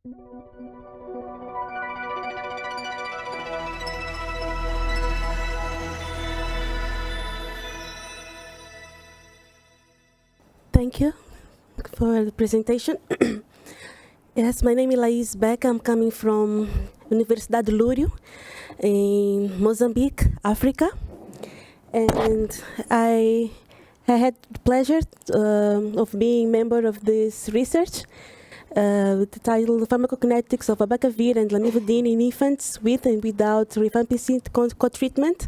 Thank you for the presentation. Yes, my name is Laize Beca. I'm coming from Universidade Lurio in Mozambique, Africa. And I had the pleasure of being a member of this research with the title Pharmacokinetics of Abacavir and Lamivudine in infants with and without Rifampicin co-treatment.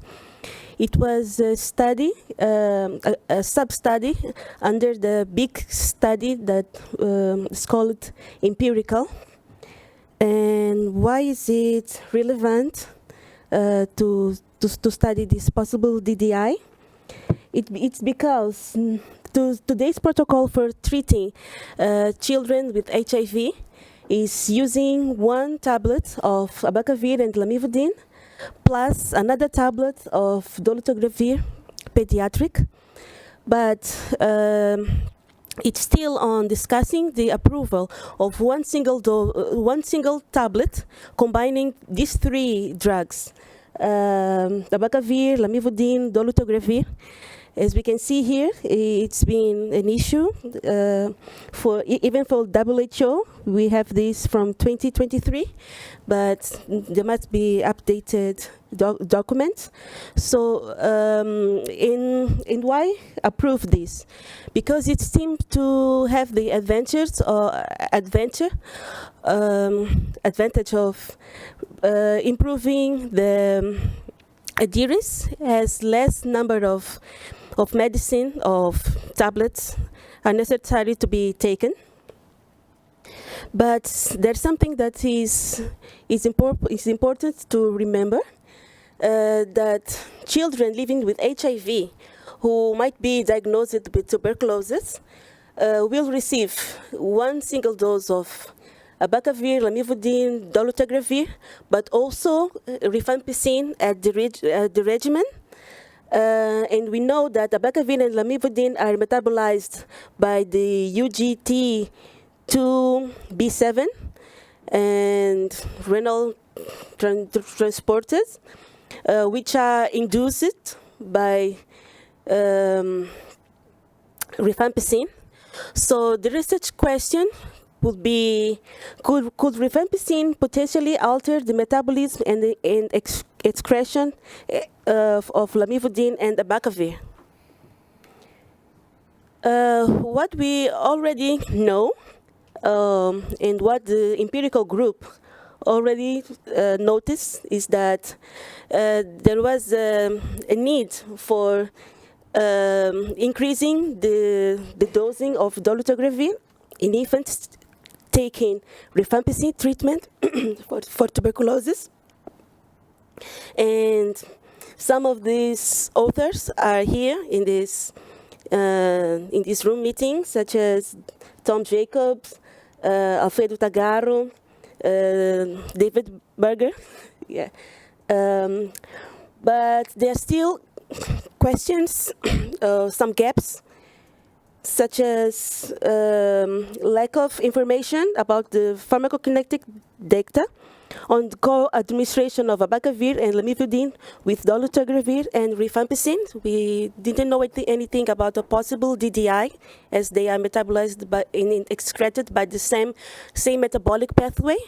It was a study, a sub-study under the big study that is called empirical. And why is it relevant to study this possible DDI? It's because today's protocol for treating children with HIV is using one tablet of Abacavir and Lamivudine plus another tablet of dolutegravir pediatric, but it's still on discussing the approval of one single tablet combining these three drugs, Abacavir, Lamivudine, dolutegravir. As we can see here, it's been an issue even for WHO. We have this from 2023, but there must be updated documents. So, in why approve this? Because it seems to have the advantage of improving the adherence, has less number of medicine, of tablets are necessary to be taken. But there's something that is important to remember, that children living with HIV who might be diagnosed with tuberculosis will receive one single dose of Abacavir, Lamivudine, dolutegravir, but also Rifampicin at the regimen. And we know that Abacavir and Lamivudine are metabolized by the UGT2B7 and renal transporters, which are induced by Rifampicin. So the research question would be, could Rifampicin potentially alter the metabolism and the excretion of Lamivudine and Abacavir? What we already know and what the empirical group already noticed is that there was a need for increasing the dosing of dolutegravir in infants taking Rifampicin treatment for tuberculosis. And some of these authors are here in this room meeting, such as Tom Jacobs, Alfredo Tagaro, David Berger. Yeah. But there are still questions, some gaps, such as lack of information about the pharmacokinetic data on the co-administration of Abacavir and Lamivudine with dolutegravir and Rifampicin. We didn't know anything about a possible DDI, as they are metabolized and excreted by the same metabolic pathway.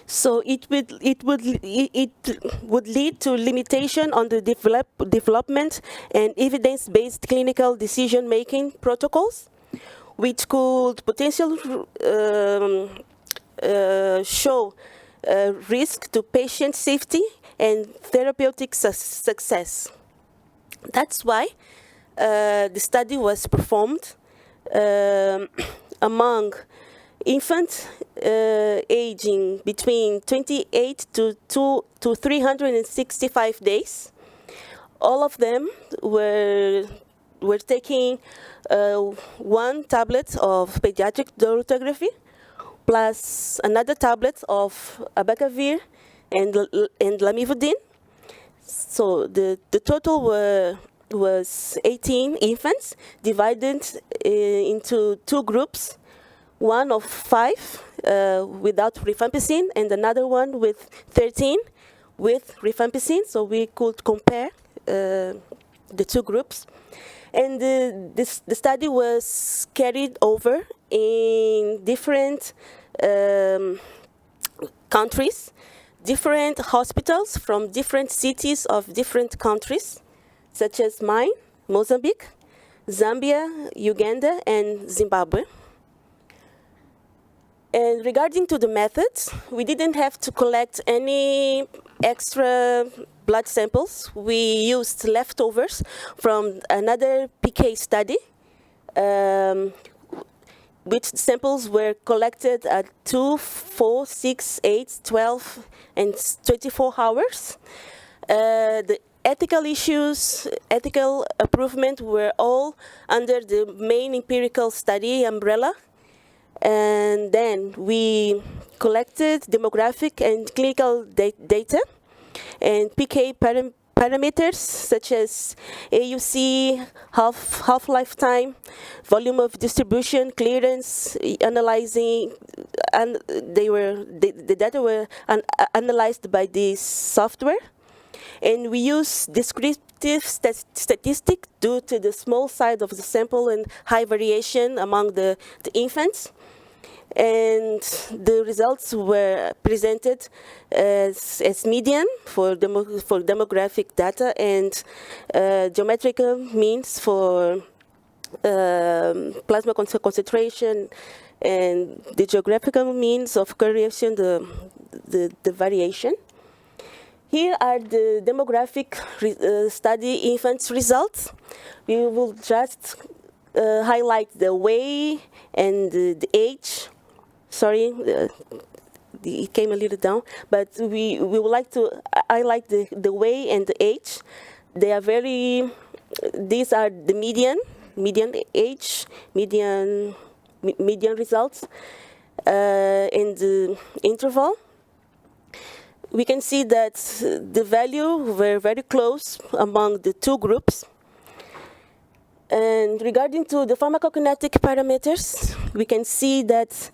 So it would lead to limitation on the development and evidence-based clinical decision-making protocols, which could potentially show risk to patient safety and therapeutic success. That's why the study was performed among infants aging between 28 to 365 days. All of them were taking one tablet of pediatric dolutegravir plus another tablet of Abacavir and Lamivudine. So the total was 18 infants divided into two groups, one of 5 without rifampicin, and another one with 13 with rifampicin, so we could compare the two groups. And the study was carried over in different countries, different hospitals from different cities of different countries, such as mine, Mozambique, Zambia, Uganda, and Zimbabwe. And regarding to the methods, we didn't have to collect any extra blood samples. We used leftovers from another PK study, which samples were collected at 2, 4, 6, 8, 12, and 24 hours. The ethical issues, ethical improvement were all under the main empirical study umbrella. And then we collected demographic and clinical data and PK parameters such as AUC, half-life time, volume of distribution, clearance, analyzing, and the data were analyzed by this software. And we use descriptive statistic due to the small size of the sample and high variation among the infants. And the results were presented as median for demographic data and geometrical means for plasma concentration, and the geographical means of correlation, the variation. Here are the demographic study infants results. We will just highlight the way and the age. Sorry, it came a little down, but we would like to highlight the way and the age. They are these are the median age, median results, in the interval. We can see that the value were very close among the two groups. And regarding to the pharmacokinetic parameters, we can see that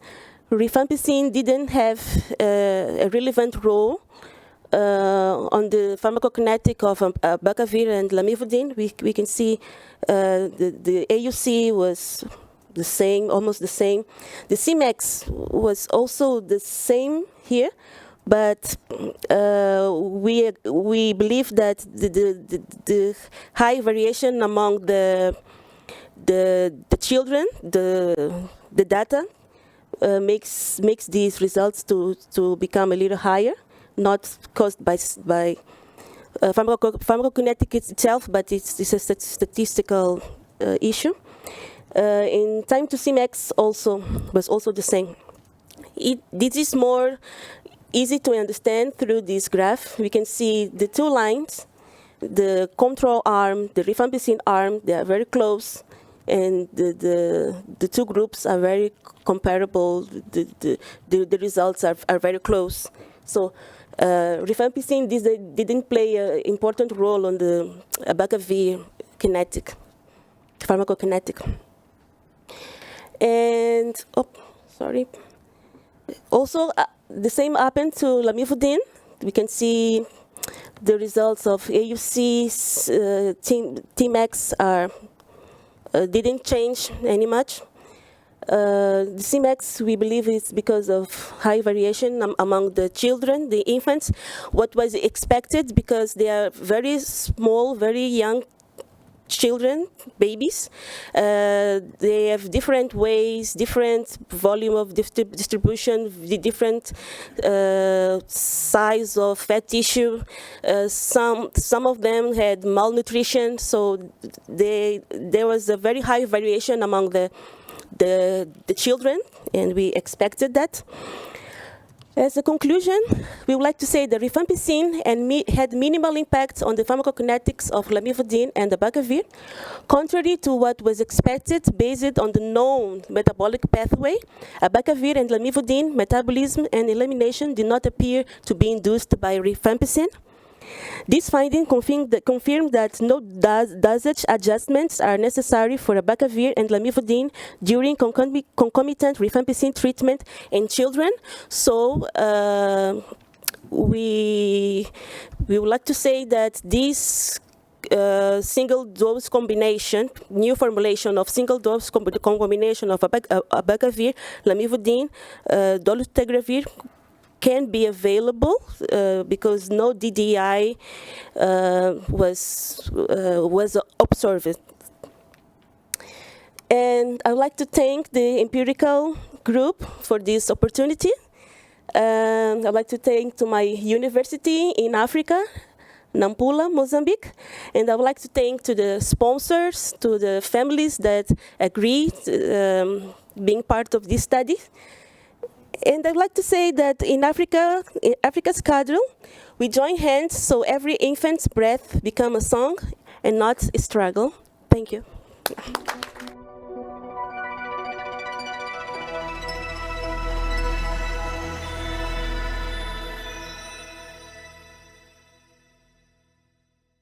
rifampicin didn't have a relevant role on the pharmacokinetic of Abacavir and Lamivudine. We can see the AUC was the same, almost the same. The Cmax was also the same here, but we believe that the high variation among the children, the data, makes these results to become a little higher, not caused by pharmacokinetics itself, but it's a statistical issue. In time to Cmax was also the same. This is more easy to understand through this graph. We can see the two lines, the control arm, the rifampicin arm, they are very close, and the two groups are very comparable. The results are very close. So rifampicin didn't play an important role on the Abacavir pharmacokinetic. And, also, the same happened to Lamivudine. We can see the results of AUC's Tmax didn't change any much. The Cmax, we believe, is because of high variation among the children, the infants. What was expected, because they are very small, very young children, babies. They have different ways, different volume of distribution, the different size of fat tissue. Some of them had malnutrition, so there was a very high variation among the children, and we expected that. As a conclusion, we would like to say that rifampicin had minimal impact on the pharmacokinetics of Lamivudine and Abacavir, contrary to what was expected based on the known metabolic pathway. Abacavir and Lamivudine metabolism and elimination did not appear to be induced by rifampicin. This finding confirmed that no dosage adjustments are necessary for Abacavir and Lamivudine during concomitant rifampicin treatment in children. So we would like to say that this single dose combination, new formulation of single dose combination of Abacavir, Lamivudine, dolutegravir, can be available because no DDI was observed. And I would like to thank the empirical group for this opportunity. I'd like to thank to my university in Africa, Nampula, Mozambique, and I would like to thank to the sponsors, to the families that agreed being part of this study. And I'd like to say that in Africa's cadre, we join hands so every infant's breath become a song and not a struggle. Thank you.